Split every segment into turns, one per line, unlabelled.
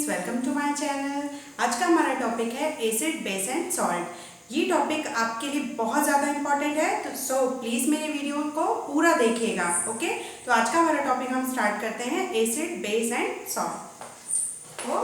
Students, welcome to my channel. आज का हमारा टॉपिक है एसिड, बेस एंड सॉल्ट। ये टॉपिक आपके लिए बहुत ज़्यादा इंपॉर्टेंट है, तो सो प्लीज़ मेरे वीडियो को पूरा देखिएगा। ओके, तो आज का हमारा टॉपिक हम स्टार्ट करते हैं एसिड, बेस एंड सॉल्ट। तो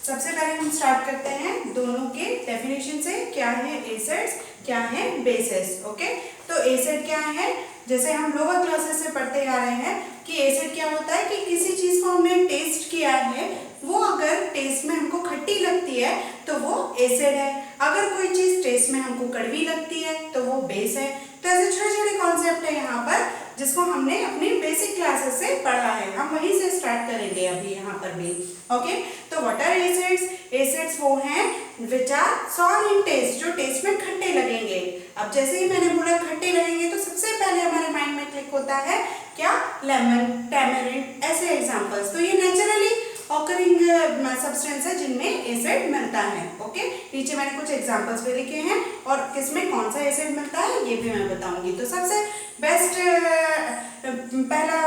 सबसे पहले हम स्टार्ट करते हैं दोनों के डेफिनेशन से। क्या है एसिड्स, क्या है बेसिस। ओके, तो एसिड क्या है, जैसे हम लोअर क्लासेस से पढ़ते आ रहे हैं कि एसिड क्या होता है कि किसी चीज़ को हमने टेस्ट किया है, वो अगर टेस्ट में हमको खट्टी लगती है तो वो एसिड है। अगर कोई चीज़ टेस्ट में हमको कड़वी लगती है तो वो बेस है। तो ऐसे छोटे छोटे कॉन्सेप्ट है यहाँ पर जिसको हमने अपनी बेसिक क्लासेस से पढ़ा है, हम वहीं से स्टार्ट करेंगे अभी यहाँ पर भी। ओके, तो व्हाट आर एसिड्स? एसिड्स वो हैं which are sour in taste, जो टेस्ट में खट्टे लगेंगे। अब जैसे ही मैंने बोला खट्टे लगेंगे तो सबसे पहले हमारे माइंड में क्लिक होता है क्या? लेमन, टैमरिंड, ऐसे एग्जांपल्स। तो ये नेचुरली ऑकरिंग सब्सटेंस है जिनमें एसिड मिलता है। ओके, नीचे मैंने कुछ एग्जांपल्स भी लिखे हैं और किसमें कौन सा एसिड मिलता है ये भी मैं बताऊंगी। तो सबसे बेस्ट पहला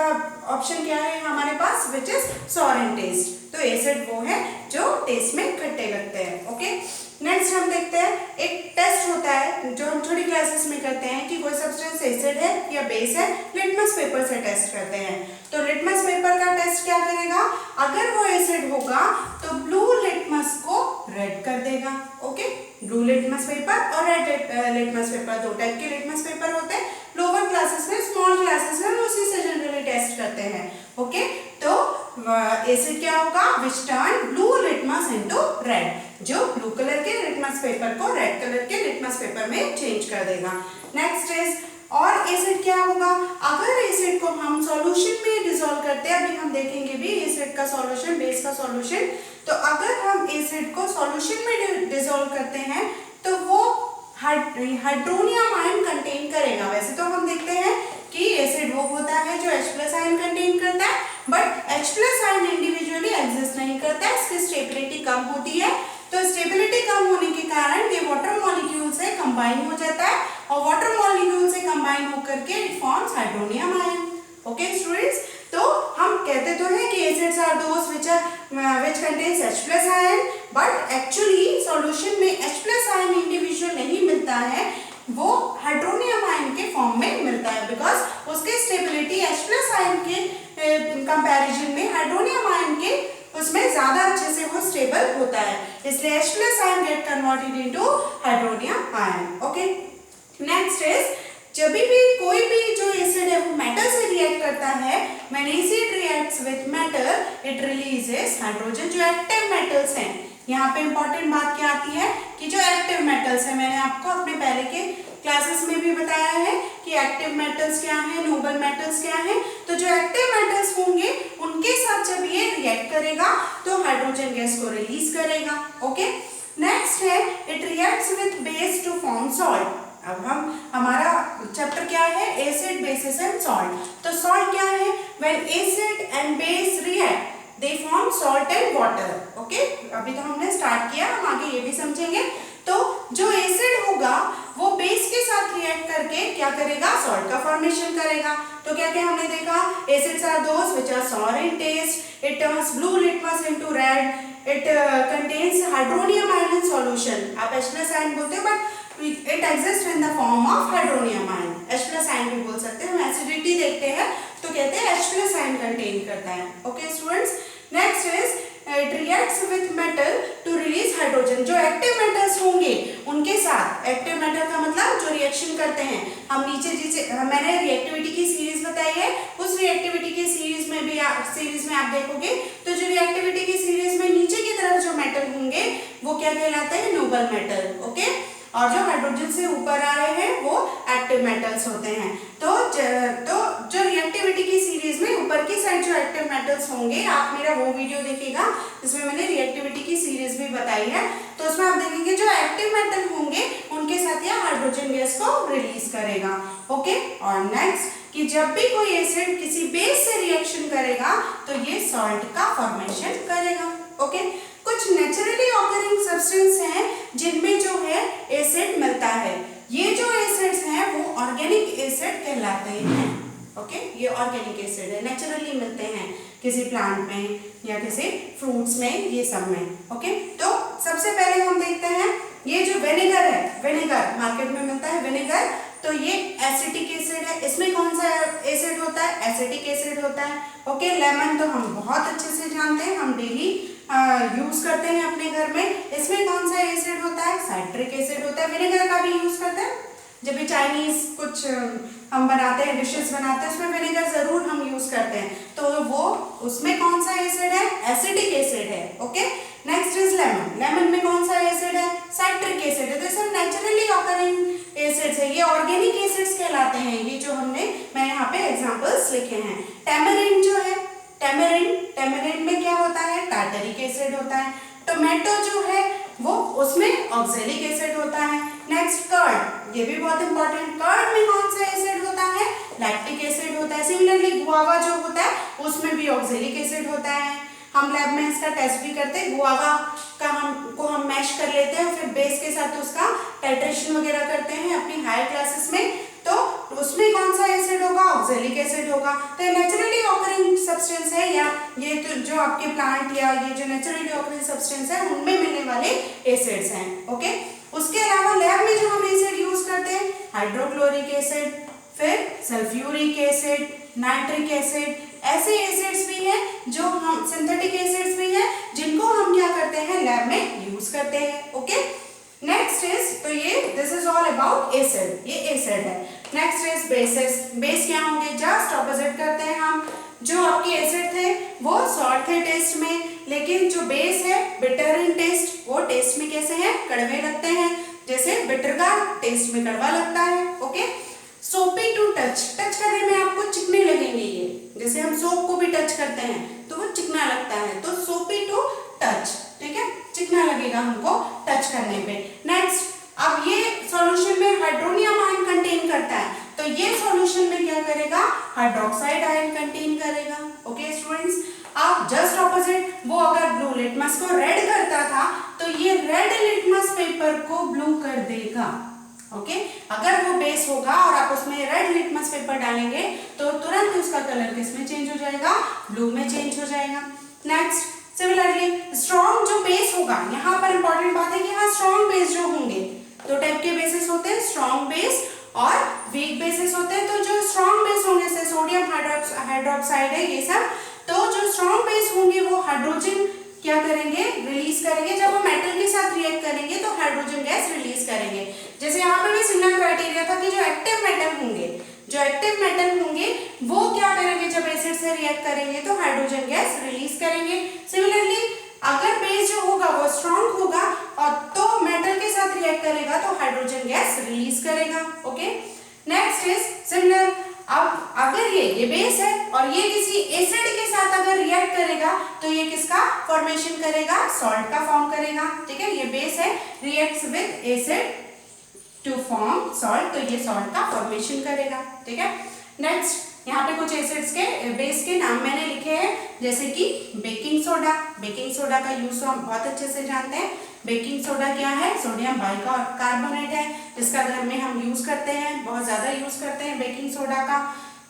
ऑप्शन क्या है हमारे पास, which is sour in taste. तो एसिड वो है जो टेस्ट में खट्टे लगते हैं। ओके, नेक्स्ट हम देखते हैं एक टेस्ट होता है जो हम छोटी क्लासेस में करते हैं कि कोई सब्सटेंस एसिड है या बेस है, लिटमस पेपर से टेस्ट करते हैं। तो लिटमस पेपर का टेस्ट क्या करेगा? अगर वो एसिड होगा तो ब्लू लिटमस को रेड कर देगा। ओके, ब्लू लिटमस पेपर और रेड लिटमस पेपर, दो टाइप के लिटमस पेपर होते हैं। लोअर क्लासेस में, स्मॉल क्लासेस में उसी से जनरली टेस्ट करते हैं। ओके, तो एसिड क्या होगा? विच turn blue litmus into red, जो ब्लू कलर के लिटमस पेपर को रेड कलर के लिटमस पेपर में चेंज कर देगा। नेक्स्ट इज, और एसिड क्या होगा? अगर एसिड को हम सॉल्यूशन में डिसॉल्व करते हैं, अभी हम देखेंगे भी एसिड का सॉल्यूशन, बेस का सॉल्यूशन। तो अगर हम एसिड को सॉल्यूशन में डिसॉल्व करते हैं तो वो हाइड्रोनियम आयन कंटेन करेगा। वैसे तो हम देखते हैं कि एसिड वो होता है जो H+ आयन कंटेन करता है, but H+ ion individually exist नहीं करता है, इसकी स्टेबिलिटी कम होती है। तो स्टेबिलिटी कम होने के कारण ये वाटर मॉलिक्यूल से कंबाइन हो जाता है और वाटर मॉलिक्यूल से कंबाइन होकर के it forms hydronium ion. Okay students, तो हम कहते तो हैं कि acids are those which contains H+ ion, but actually solution में H+ आयन इंडिविजुअल नहीं मिलता है, वो हाइड्रोनियम आयन के फॉर्म में मिलता है, बिकॉज उसकी स्टेबिलिटी H+ आयन के कंपैरिजन में हाइड्रोनियम आयन के उसमें ज्यादा अच्छे से वो स्टेबल होता है, इसलिए H+ ion get converted into hydronium ion. Okay, next is, जब भी कोई भी जो एसिड है वो मेटल से रिएक्ट करता है, when acid reacts with metal it releases hydrogen, जो एक्टिव मेटल्स हैं। यहाँ पे इंपॉर्टेंट बात क्या आती है कि जो एक्टिव मेटल्स है, मैंने आपको अपने पहले के क्लासेस में भी बताया है कि एक्टिव मेटल्स क्या है, नोबल मेटल्स क्या है। तो जो एक्टिव मेटल्स होंगे उनके साथ जब ये रिएक्ट करेगा तो हाइड्रोजन गैस को रिलीज करेगा। ओके, नेक्स्ट है it reacts with base to form salt. अब हमारा चैप्टर क्या है? Acid, bases and salt. तो सॉल्ट क्या है? When acid and base react they form salt and water. Okay, अभी तो हमने स्टार्ट किया, हम आगे ये भी समझेंगे। तो जो एसिड होगा वो बेस के साथ रिएक्ट करके क्या करेगा? सॉल्ट का फॉर्मेशन करेगा। तो क्या क्या हमने देखा? Acids are those which are sour in taste, it turns blue litmus into red, it contains hydronium ion in solution. आप H+ आयन बोलते हो but it exist in the form of hydronium ion, H+ ion भी बोल सकते हैं। हम acidity देखते हैं तो कहते हैं H+ आयन कंटेन करता है। Okay students, next is it reacts with metal to release hydrogen. जो एक्टिव मेटल्स होंगे उनके साथ, एक्टिव मेटल का मतलब जो रिएक्शन करते हैं, हम नीचे जिसे मैंने रिएक्टिविटी की सीरीज बताई है, उस रिएक्टिविटी की सीरीज में भी आप देखोगे तो जो रिएक्टिविटी की सीरीज में नीचे की तरफ जो मेटल होंगे वो क्या कहलाते हैं? Nobel metal. ओके, और जो हाइड्रोजन से ऊपर आ रहे हैं वो एक्टिव मेटल्स होते हैं। तो जो रिएक्टिविटी की सीरीज में ऊपर की साइड जो एक्टिव मेटल्स होंगे, आप मेरा वो वीडियो देखिएगा जिसमें मैंने रिएक्टिविटी की सीरीज भी बताई है, तो उसमें आप देखेंगे जो एक्टिव मेटल होंगे उनके साथ यह हाइड्रोजन गैस को रिलीज करेगा। ओके, और नेक्स्ट कि जब भी कोई एसिड किसी बेस से रिएक्शन करेगा तो ये सॉल्ट का फॉर्मेशन करेगा। ओके, कुछ नेचुरली ऑकरिंग सब्सटेंस हैं जिनमें जो है एसिड मिलता है। ये जो एसिड्स हैं वो ऑर्गेनिक एसिड कहलाते हैं। ओके, ये ऑर्गेनिक एसिड है, नेचुरली मिलते हैं किसी प्लांट में या किसी फ्रूट्स में, ये सब में। ओके, तो सबसे पहले हम देखते हैं ये जो विनेगर है, विनेगर मार्केट में मिलता है विनेगर, तो ये एसिटिक एसिड है। इसमें कौन सा एसिड होता है? एसिटिक एसिड होता है। ओके, लेमन तो हम बहुत अच्छे से जानते हैं, हम डेली यूज करते हैं अपने घर में। इसमें कौन सा एसिड होता है? साइट्रिक एसिड होता है। विनेगर का भी यूज करते हैं जब भी चाइनीज कुछ हम बनाते हैं, डिशेस बनाते हैं, उसमें विनेगर जरूर हम यूज करते हैं, तो वो उसमें कौन सा एसिड है? एसिडिक एसिड है। Okay, next is lemon. Lemon में कौन सा एसिड है? साइट्रिक एसिड है। तो सब नेचुरली ऑकरिंग एसिड्स है, ये ऑर्गेनिक एसिड्स कहलाते हैं। ये जो मैं यहाँ पे एग्जांपल्स लिखे हैं। टैमरिंड जो है, टैमरिंड में क्या होता है? टार्टरिक एसिड होता है। टोमेटो जो है वो उसमें ऑक्सैलिक एसिड होता है। नेक्स्ट कर्ड, ये भी बहुत इंपॉर्टेंट। कर्ड में कौन सा एसिड होता है? लैक्टिक एसिड होता है। सिमिलरली गुआवा जो होता है उसमें भी ऑक्सैलिक एसिड होता है। हम लैब में इसका टेस्ट भी करते हैं, गुआवा का हम मैश कर लेते हैं, फिर बेस के साथ उसका टाइट्रेशन वगैरह करते हैं अपनी हायर क्लासेस में, तो उसमें कौन सा एसिड होगा? ऑक्सैलिक एसिड होगा। तो नेचुरली ऑकरिंग सब्सटेंस है, या ये तो जो आपके प्लांट या ये जो नेचुरली ऑकरिंग सब्सटेंस है उनमें मिलने वाले एसिड्स हैं। ओके, उसके अलावा लैब में जो हम एसिड यूज करते हैं, हाइड्रोक्लोरिक एसिड, फिर सल्फ्यूरिक एसिड, नाइट्रिक एसिड, ऐसे एसिड्स भी हैं जो हम सिंथेटिक एसिड्स भी हैं जिनको हम क्या करते हैं? लैब में यूज करते हैं। ओके, नेक्स्ट इज, तो ये this is all about acid, ये एसिड है। Next is basis. बेस क्या होंगे? जस्ट ऑपोजिट करते हैं हम। जो आपके एसिड थे वो सॉल्ट थे टेस्ट में, लेकिन जो बेस है बिटर इन टेस्ट, वो टेस्ट में कैसे है? कड़वे लगते हैं। जैसे बिटर का टेस्ट में कड़वा लगता है। ओके, सोपी टू टच, टच करने में आपको चिकने लगेंगे ये, जैसे हम सोप को भी टच करते हैं तो वो चिकना लगता है, तो सोपी टू टच, ठीक है, चिकना लगेगा हमको टच करने पे। नेक्स्ट, अब ये सॉल्यूशन में हाइड्रोनियम आयन कंटेन करता है, तो ये सॉल्यूशन में क्या करेगा? हाइड्रोक्साइड आयन कंटेन करेगा। ओके स्टूडेंट्स, अब जस्ट ऑपोजिट, वो अगर ब्लू लिटमस को रेड करता था तो ये रेड लिटमस पेपर को ब्लू कर देगा। ओके, अगर वो बेस होगा और आप उसमें रेड लिटमस पेपर डालेंगे तो तुरंत उसका कलर किसमें चेंज हो जाएगा? ब्लू में चेंज हो जाएगा। नेक्स्ट, सिमिलरली स्ट्रॉन्ग जो बेस होगा, यहाँ पर इंपॉर्टेंट बात है कि यहाँ स्ट्रॉन्ग बेस जो होंगे, दो टाइप के बेसिस होते हैं, स्ट्रॉन्ग बेस और वीक बेसिस होते हैं। तो जो स्ट्रॉन्ग बेस होने से सोडियम हाइड्रोक्साइड है ये सब, तो जो स्ट्रॉन्ग बेस होंगे वो हाइड्रोजन क्या करेंगे? रिलीज करेंगे। जब वो मेटल के साथ रिएक्ट करेंगे तो हाइड्रोजन गैस रिलीज करेंगे। जैसे यहाँ पे भी सिमिलर क्राइटेरिया था कि जो एक्टिव मेटल होंगे, जो एक्टिव मेटल होंगे वो क्या करेंगे? जब एसिड से रिएक्ट करेंगे तो हाइड्रोजन गैस रिलीज करेंगे। सिमिलरली अगर बेस जो होगा वो स्ट्रॉन्ग होगा और तो मेटल के साथ रिएक्ट करेगा तो हाइड्रोजन गैस रिलीज करेगा। Okay, next is similar. अब अगर ये बेस है और ये किसी एसिड के साथ अगर रिएक्ट करेगा तो ये किसका फॉर्मेशन करेगा? सॉल्ट का फॉर्म करेगा। ठीक है, ये बेस है, reacts with acid to form salt, तो ये सॉल्ट का फॉर्मेशन करेगा। ठीक है, नेक्स्ट यहाँ पे कुछ एसिड्स के बेस के नाम मैंने लिखे हैं, जैसे कि बेकिंग सोडा। बेकिंग सोडा का यूज हम बहुत अच्छे से जानते हैं। बेकिंग सोडा क्या है? सोडियम बाइकार्बोनेट है, जिसका घर में हम यूज करते हैं, बहुत ज्यादा यूज करते हैं बेकिंग सोडा का।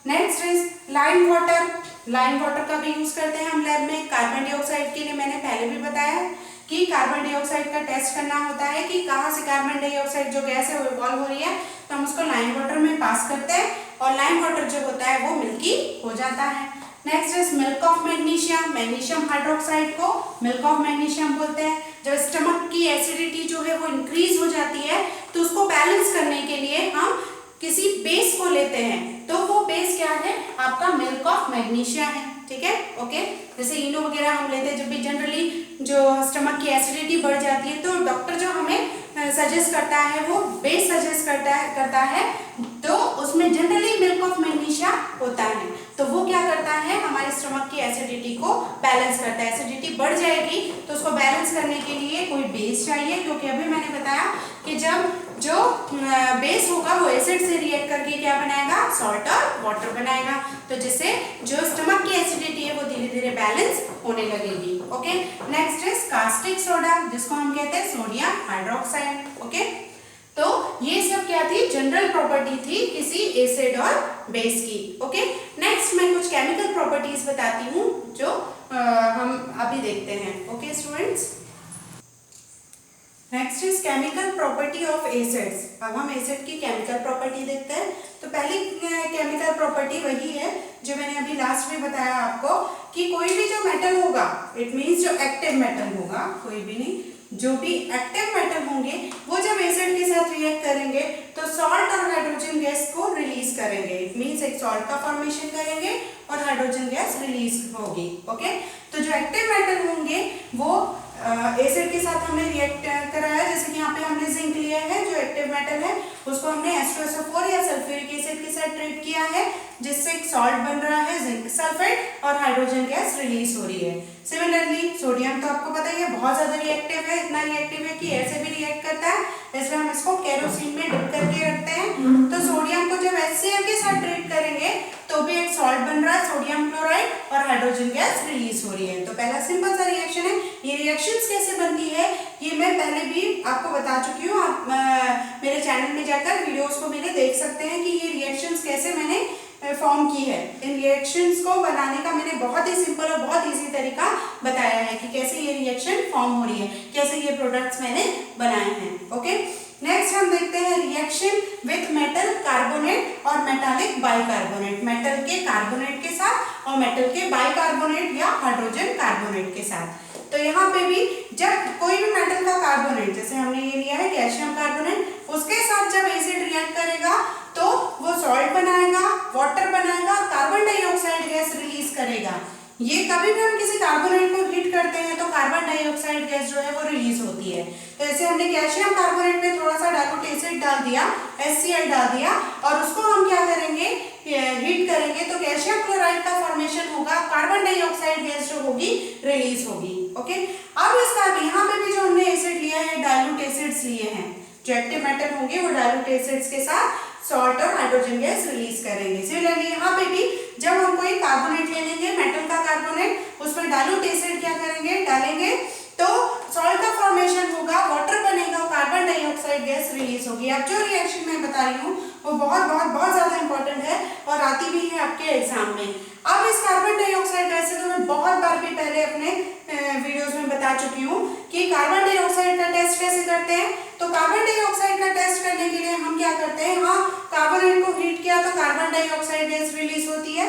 Next is lime water. Lime water का भी यूज करते हैं हम लैब में कार्बन डाइऑक्साइड के लिए। मैंने पहले भी बताया कि कार्बन डाइऑक्साइड का टेस्ट करना होता है कि कहाँ से कार्बन डाइऑक्साइड जो गैस है वो इवॉल्व हो रही है, तो हम उसको लाइम वाटर में पास करते हैं और लाइम वाटर जो होता है वो मिल्की हो जाता है। Next is milk of magnesium. Magnesium hydroxide को मिल्क ऑफ मैग्नीशियम बोलते हैं। जब स्टमक की एसिडिटी जो है वो इंक्रीज हो जाती है तो उसको बैलेंस करने के लिए हम किसी बेस को लेते हैं, तो वो बेस क्या है? आपका मिल्क ऑफ मैग्नीशियम है। ठीक है, ओके, जैसे इनो वगैरह हम लेते हैं जब भी जनरली जो स्टमक की एसिडिटी बढ़ जाती है, तो डॉक्टर जो हमें सजेस्ट करता है वो बेस सजेस्ट करता है, तो उसमें जनरली मिल्क ऑफ मैग्नीशियम होता है। तो वो क्या करता है? हमारे स्टमक की एसिडिटी को बैलेंस करता है। एसिडिटी बढ़ जाएगी तो उसको बैलेंस करने के लिए कोई बेस चाहिए, क्योंकि अभी मैंने बताया कि जब जो बेस होगा वो एसिड से रिएक्ट करके क्या बनाएगा? सॉल्ट और वाटर बनाएगा, तो जिससे जो स्टमक की एसिडिटी है वो धीरे धीरे बैलेंस होने लगेगी। Okay, next is caustic soda, जिसको हम कहते हैं सोडियम हाइड्रोक्साइड। ओके, तो ये सब क्या थी? जनरल प्रॉपर्टी थी किसी एसिड और बेस की। ओके, नेक्स्ट मैं कुछ केमिकल प्रॉपर्टीज बताती हूँ जो हम अभी देखते हैं। Okay students, next is chemical property of acids. अब हम एसिड की केमिकल प्रॉपर्टी देखते हैं। तो पहली केमिकल प्रॉपर्टी वही है जो मैंने अभी लास्ट में बताया आपको, कि कोई भी जो मेटल होगा, इट मीन्स जो एक्टिव मेटल होगा, कोई भी नहीं, जो भी एक्टिव मेटल होंगे वो जब एसिड के साथ रिएक्ट करेंगे तो सॉल्ट और हाइड्रोजन गैस को रिलीज करेंगे। इट मीन्स एक सॉल्ट का फॉर्मेशन करेंगे और हाइड्रोजन गैस रिलीज होगी। ओके, तो जो एक्टिव मेटल होंगे वो एसिड के साथ हमने रिएक्ट कराया, जैसे कि यहाँ पे हमने जिंक लिया है जो एक्टिव मेटल है, उसको हमने H2SO4 या सल्फ्यूरिक एसिड के साथ ट्रीट किया है, जिससे एक सॉल्ट बन रहा है जिंक सल्फेट और हाइड्रोजन गैस रिलीज हो रही है। सिमिलरली सोडियम तो आपको पता ही है बहुत ज्यादा रिएक्टिव है, इतना रिएक्टिव है कि ऐसे भी रिएक्ट करता है, इसलिए हम इसको केरोसिन में डिप करके रखते हैं। तो सोडियम को जब HCl के साथ ट्रीट करेंगे तो भी एक सॉल्ट बन रहा है सोडियम क्लोराइड और हाइड्रोजन गैस रिलीज हो रही है। तो पहला सिंपल सा रिएक्शन है। ये रिएक्शंस कैसे बनती है ये मैं पहले भी आपको बता चुकी हूँ। आप मेरे चैनल में जाकर वीडियोस को मेरे देख सकते हैं कि ये रिएक्शंस कैसे मैंने फॉर्म की है। इन रिएक्शंस को बनाने का मैंने बहुत ही सिंपल और बहुत इजी तरीका बताया है कि कैसे ये रिएक्शन फॉर्म हो रही है, कैसे ये प्रोडक्ट्स मैंने बनाए हैं। ओके, नेक्स्ट हम देखते हैं रिएक्शन विथ मेटल कार्बोनेट और मेटालिक बाइकार्बोनेट। मेटल के कार्बोनेट के साथ और मेटल के बाइकार्बोनेट या हाइड्रोजन कार्बोनेट के साथ। तो यहाँ पे भी जब कोई भी मेटल का कार्बोनेट, जैसे हमने ये लिया है कैल्शियम कार्बोनेट, उसके साथ जब एसिड रिएक्ट करेगा तो वो सॉल्ट बनाएगा, वाटर बनाएगा और कार्बन डाइऑक्साइड गैस रिलीज करेगा। ये कभी भी हम किसी कार्बोनेट को हीट करते हैं तो कार्बन डाइऑक्साइड गैस जो है वो रिलीज होती है। तो ऐसे हमने कैल्शियम कार्बोनेट में थोड़ा सा डाइल्यूट एसिड डाल दिया, HCl डाल दिया, और उसको हम क्या करेंगे, हीट करेंगे तो कैल्शियम क्लोराइड का फॉर्मेशन होगा, कार्बन डाइऑक्साइड गैस जो होगी रिलीज होगी। ओके, अब इसका यहाँ पे भी जो हमने एसिड लिया है डाइल्यूट एसिड्स लिए हैं, जो एक्टिव मेटल होंगे वो डाइल्यूट एसिड्स के साथ सॉल्ट और हाइड्रोजन गैस रिलीज करेंगे। सिमिलरली यहाँ पे भी जब हम कोई कार्बोनेट ले लेंगे, मेटल का कार्बोनेट, उसमें डाइल्यूट एसिड क्या करेंगे, डालेंगे तो सॉल्ट का फॉर्मेशन होगा, वाटर बनेगा, कार्बन डाइऑक्साइड गैस रिलीज होगी। अब जो रिएक्शन मैं बता रही हूँ वो बहुत ज्यादा इंपॉर्टेंट है और आती भी है आपके एग्जाम में। अब इस कार्बन डाइऑक्साइड गैस से तो मैं बहुत बार भी पहले अपने वीडियोस में बता चुकी हूँ कि कार्बन डाइऑक्साइड का टेस्ट कैसे करते हैं। तो कार्बन डाइऑक्साइड का टेस्ट करने के लिए हम क्या करते हैं, हाँ कार्बोनेट को हीट किया तो कार्बन डाइऑक्साइड गैस रिलीज होती है।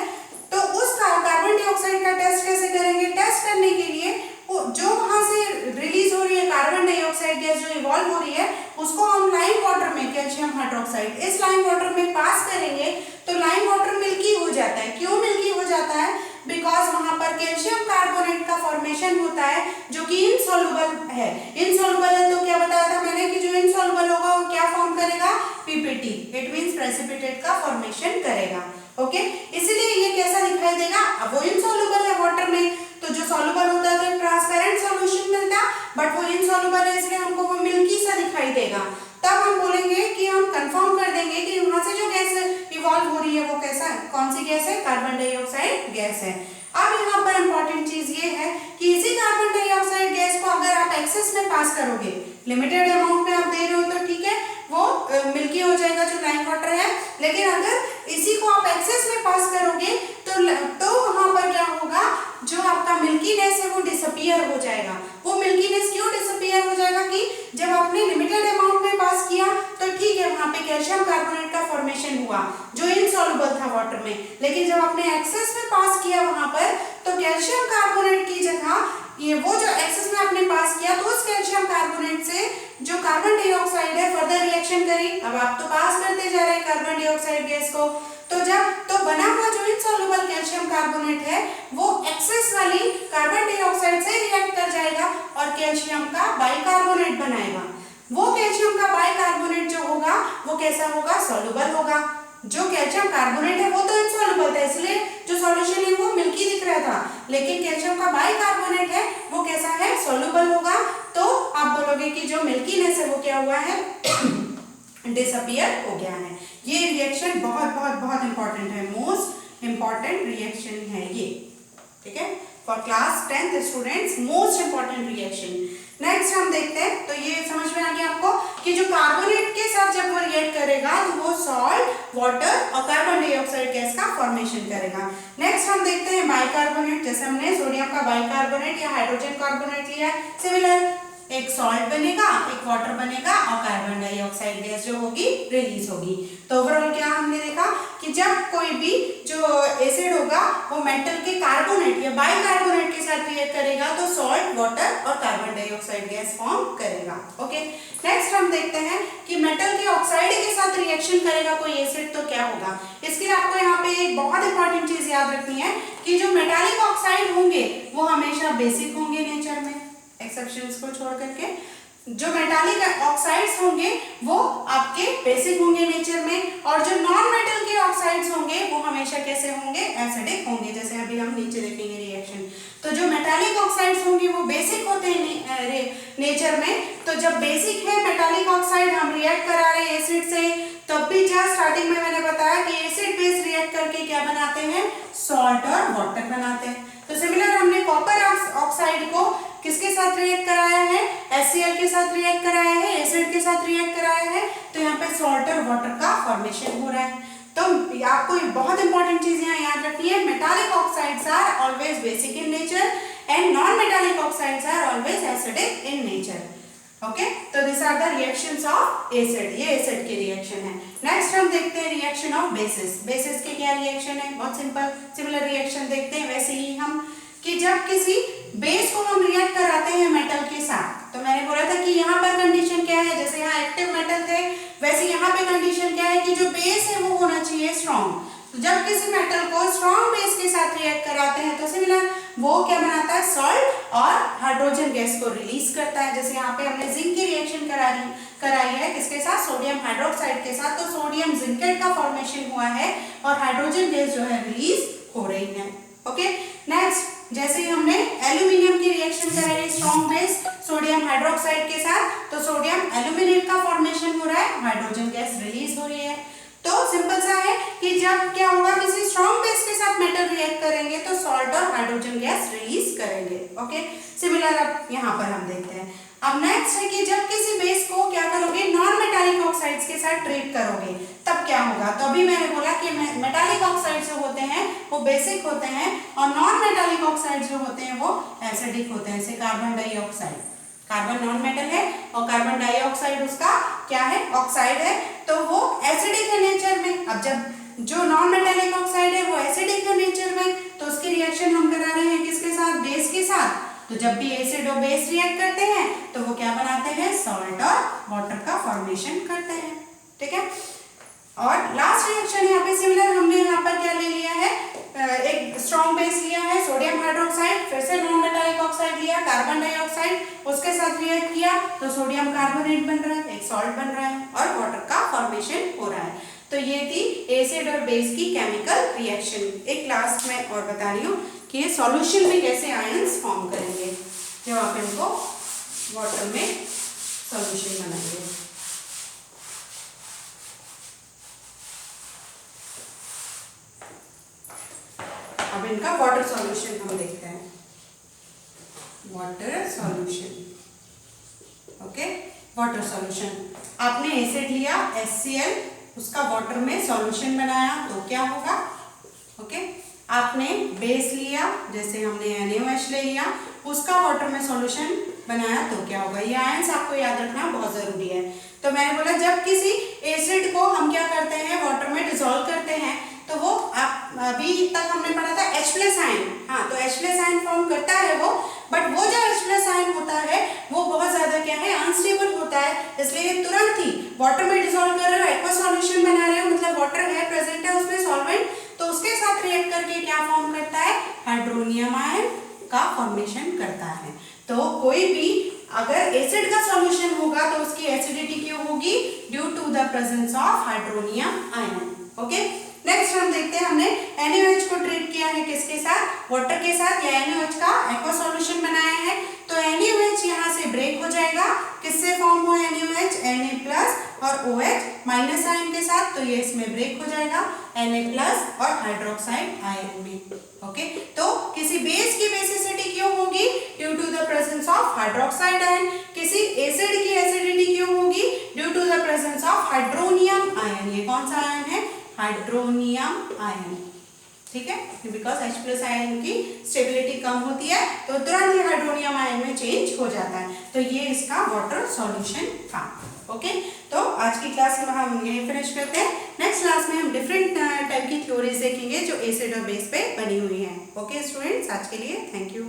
तो उस कार्बन डाइऑक्साइड का टेस्ट कैसे करेंगे, टेस्ट करने के लिए जो वहां से रिलीज हो रही है कार्बन डाइऑक्साइड गैस जो इवॉल्व हो रही है उसको हम लाइम वाटर में, कैल्शियम हाइड्रोक्साइड, इस लाइम वाटर में पास करेंगे तो लाइम वाटर मिल्की हो जाता है। क्यों मिल्की हो जाता है, बिकॉज वहां पर कैल्शियम कार्बोनेट का फॉर्मेशन होता है जो कि इनसॉल्युबल है। इनसॉल्युबल है तो क्या बताया था मैंने कि जो इनसॉल्युबल होगा वो क्या फॉर्म करेगा, PPT, इट मींस प्रेसिपिटेट का फॉर्मेशन करेगा। ओके, इसलिए ये कैसा दिखाई देगा, अब वो इनसॉल्युबल है वाटर में, तो जो सॉल्युबल होता है तो एक ट्रांसपेरेंट सॉल्यूशन मिलता, बट वो इनसॉल्युबल है इसलिए हमको वो मिल्की सा दिखाई देगा। तब हम बोलेंगे कि हम कंफर्म कर देंगे कि वहां से जो गैस इवॉल्व हो रही है वो कैसा, कौन सी गैस है, कार्बन डाइऑक्साइड गैस है। अब यहाँ पर इंपॉर्टेंट चीज ये है कि इसी कार्बन डाइऑक्साइड गैस को अगर आप एक्सेस में पास करोगे, लिमिटेड अमाउंट में आप दे रहे हो तो ठीक है, वो मिल्की हो जाएगा जो लाइम वाटर है, लेकिन अगर इसी को आप एक्सेस में पास करोगे तो वहां पर क्या होगा, जो आपका मिल्कीनेस है वो डिसअपीयर हो जाएगा। वो मिल्कीनेस क्यों डिसअपीयर हो जाएगा कि जब आपने लिमिटेड अमाउंट में पास किया तो ठीक है वहां पे कैल्शियम कार्बोनेट का फॉर्मेशन हुआ जो इनसॉल्युबल था वाटर में, लेकिन जब आपने एक्सेस में पास किया वहां पर तो कैल्शियम कार्बोनेट की जगह ये वो जो एक्सेस में आपने पास किया तो उस कैल्शियम कार्बोनेट से जो कार्बन डाइऑक्साइड है फर्दर रिएक्शन करी। अब आप तो पास करते जा रहे हैं कार्बन डाइऑक्साइड गैस को, तो बना हुआ जो इनसॉल्युबल कैल्शियम कार्बोनेट है वो एक्सेस वाली कार्बन डाइऑक्साइड से रिएक्ट कर जाएगा और कैल्शियम का बाइकार्बोनेट बनाएगा। वो कैल्शियम का बाइकार्बोनेट जो होगा वो कैसा होगा, सॉल्युबल होगा। जो कैल्शियम कार्बोनेट है वो तो इनसॉल्युबल था इसलिए जो सॉल्यूशन है वो मिल्की दिख रहा था, लेकिन कैल्शियम का बाइकार्बोनेट है वो कैसा है, सॉल्युबल होगा। तो आप बोलोगे कि जो मिल्कीनेस है वो क्या हुआ है, डिसअपीयर हो गया है। ये रिएक्शन बहुत इंपॉर्टेंट है, मोस्ट इंपॉर्टेंट रिएक्शन है ये, ठीक है, for class 10th students, most important reaction. Next हम देखते हैं, तो ये समझ में आ गया आपको कि जो कार्बोनेट के साथ जब वो रिएक्ट करेगा तो वो सॉल्ट, वाटर और कार्बन डाइऑक्साइड गैस का फॉर्मेशन करेगा। नेक्स्ट हम देखते हैं बाइकार्बोनेट, जैसे हमने सोडियम का बाइकार्बोनेट या हाइड्रोजन कार्बोनेट लिया है, सिमिलर एक सॉल्ट बनेगा, एक वाटर बनेगा और कार्बन डाइऑक्साइड गैस जो होगी रिलीज होगी। तो ओवरऑल क्या हमने देखा कि जब कोई भी जो एसिड होगा वो मेटल के कार्बोनेट या बाइकार्बोनेट के साथ रिएक्ट करेगा तो सॉल्ट, वाटर और कार्बन डाइऑक्साइड गैस फॉर्म करेगा। ओके, नेक्स्ट हम देखते हैं कि मेटल के ऑक्साइड के साथ रिएक्शन करेगा कोई एसिड तो क्या होगा। इसके लिए आपको यहाँ पे एक बहुत इंपॉर्टेंट चीज याद रखनी है कि जो मेटालिक ऑक्साइड होंगे वो हमेशा बेसिक होंगे नेचर में, एक्सेप्शंस को छोड़ करके। जो मेटालिक ऑक्साइड्स होंगे वो आपके बेसिक होंगे नेचर में, और जो नॉन मेटल के ऑक्साइड्स होंगे वो हमेशा कैसे होंगे, एसिडिक होंगे, जैसे अभी हम नीचे देखेंगे रिएक्शन। तो जो मेटालिक ऑक्साइड्स होंगे वो बेसिक होते हैं नेचर में। तो जब बेसिक है मेटालिक ऑक्साइड, हम रिएक्ट करा रहे हैं एसिड से, तब भी जहाँ स्टार्टिंग में मैंने बताया कि एसिड बेस रिएक्ट करके क्या बनाते हैं, सॉल्ट और वाटर बनाते हैं। तो सिमिलर हमने कॉपर ऑक्साइड को किसके साथ रिएक्ट कराया है, HCl के साथ रिएक्ट कराया है, एसिड के साथ रिएक्ट कराया है, तो यहाँ पे सॉल्ट और वाटर का फॉर्मेशन हो रहा है। तो आपको एक बहुत इंपॉर्टेंट चीज यहाँ याद रखनी है, metallic oxides are always basic in nature and non metallic oxides are always acidic in nature. Okay, तो this are the reactions of acid, ये एसिड के रिएक्शन है। नेक्स्ट हम देखते हैं रिएक्शन ऑफ बेसिस। बेसिस के क्या रिएक्शन है, बहुत सिंपल सिमिलर रिएक्शन देखते हैं वैसे ही हम, कि जब किसी बेस को हम रिएक्ट कराते हैं मेटल के साथ, तो मैंने बोला था कि यहाँ पर कंडीशन क्या है, जैसे यहाँ एक्टिव मेटल थे वैसे यहाँ पे कंडीशन क्या है कि जो बेस है वो होना चाहिए स्ट्रॉन्ग। तो जब किसी मेटल को स्ट्रॉन्ग बेस के साथ रिएक्ट कराते हैं तो सिमिलर वो क्या बनाता है, सॉल्ट और हाइड्रोजन गैस को रिलीज करता है। जैसे यहाँ पे हमने जिंक की रिएक्शन कराई है किसके साथ, सोडियम हाइड्रोक्साइड के साथ, तो सोडियम जिंकेट का फॉर्मेशन हुआ है और हाइड्रोजन गैस जो है रिलीज हो रही है। ओके, नेक्स्ट जैसे हमने एल्यूमिनियम की रिएक्शन कराई स्ट्रॉन्ग बेस सोडियम हाइड्रोक्साइड के साथ, तो सोडियम एल्यूमिनेट का फॉर्मेशन हो रहा है, हाइड्रोजन गैस रिलीज हो रही है। तो सिंपल सा है कि जब क्या होगा, किसी स्ट्रॉन्ग बेस के साथ मेटल रिएक्ट करेंगे तो सॉल्ट और हाइड्रोजन गैस रिलीज करेंगे। ओके, सिमिलर अब यहाँ पर हम देखते हैं। अब नेक्स्ट है कि जब किसी बेस को क्या करोगे, नॉन मेटालिक ऑक्साइड्स के साथ ट्रीट करोगे तब क्या होगा। तो अभी मैंने बोला कि मेटालिक ऑक्साइड्स जो होते हैं वो बेसिक होते हैं और नॉन मेटालिक ऑक्साइड्स जो होते हैं वो एसिडिक होते हैं। जैसे carbon dioxide, carbon non metal है और कार्बन डाइऑक्साइड उसका क्या है, ऑक्साइड है, तो वो एसिडिक है नेचर में। अब जब जो नॉन मेटालिक ऑक्साइड है वो एसिडिक है नेचर में, तो उसकी रिएक्शन हम करा रहे हैं किसके साथ, बेस के साथ। तो जब भी एसिड और बेस रिएक्ट करते हैं तो वो क्या बनाते हैं, सॉल्ट और वाटर का फॉर्मेशन करते हैं। ठीक है, और लास्ट रिएक्शन यहाँ पे सिमिलर हमने यहाँ पर क्या ले लिया है, एक स्ट्रॉन्ग बेस लिया है सोडियम हाइड्रोक्साइड, फिर से नॉन मेटालिक ऑक्साइड लिया कार्बन डाइऑक्साइड, उसके साथ रिएक्ट किया तो सोडियम कार्बोनेट बन रहा है, एक सॉल्ट बन रहा है और वाटर का फॉर्मेशन हो रहा है। तो ये थी एसिड और बेस की केमिकल रिएक्शन। एक लास्ट में और बता रही हूँ कि ये सॉल्यूशन में कैसे आयंस फॉर्म करेंगे जब आप इनको वाटर में सॉल्यूशन बनाएंगे। अब इनका वाटर सॉल्यूशन हम देखते हैं, water solution. Okay, water solution, आपने एसिड लिया HCl, उसका वाटर में सॉल्यूशन बनाया तो क्या होगा। ओके, आपने बेस लिया जैसे हमने NaOH ले लिया, उसका वाटर में सॉल्यूशन बनाया तो क्या होगा। ये आयंस आपको याद रखना बहुत जरूरी है। तो मैंने बोला जब किसी एसिड को हम क्या करते हैं, वाटर में डिसॉल्व करते हैं तो वो अभी तक हमने पढ़ा था H+ आयन, हाँ, तो H+ आयन फॉर्म करता है वो, बट वो जो H+ आयन होता है वो बहुत ज्यादा क्या है, अनस्टेबल होता है, इसलिए तुरंत ही वाटर में डिसॉल्व कर रहे हो, एक्वा सॉल्यूशन बना रहे हो, मतलब वाटर है प्रेजेंट है उसमें सॉल्वेंट, तो उसके साथ रिएक्ट करके क्या फॉर्म करता है, हाइड्रोनियम आयन का फॉर्मेशन करता है। तो कोई भी अगर एसिड का सॉल्यूशन होगा तो उसकी एसिडिटी क्यों होगी, due to the presence of hydronium ion. Okay, next हम देखते हैं, हमने NaOH को ट्रीट किया है किसके साथ, वाटर के साथ, या NaOH का एक्वा सॉल्यूशन बनाया है, तो NaOH यहाँ से ब्रेक हो जाएगा, किससे फॉर्म हुआ NaOH, Na+ और OH माइनस आयन के साथ, तो ये इसमें ब्रेक हो जाएगा Na+ और हाइड्रोक्साइड आयन में। ओके, तो किसी बेस की बेसिसिटी क्यों होगी, due to the presence of hydroxide ion, hydronium ion, ठीक है, बिकॉज H+ आयन की स्टेबिलिटी कम होती है तो तुरंत ही हाइड्रोनियम आयन में चेंज हो जाता है। तो ये इसका वाटर सॉल्यूशन था। ओके, तो आज की क्लास में हम यही फिनिश करते हैं। नेक्स्ट क्लास में हम डिफरेंट टाइप की थ्योरीज देखेंगे जो एसिड और बेस पे बनी हुई हैं। ओके स्टूडेंट्स, आज के लिए थैंक यू।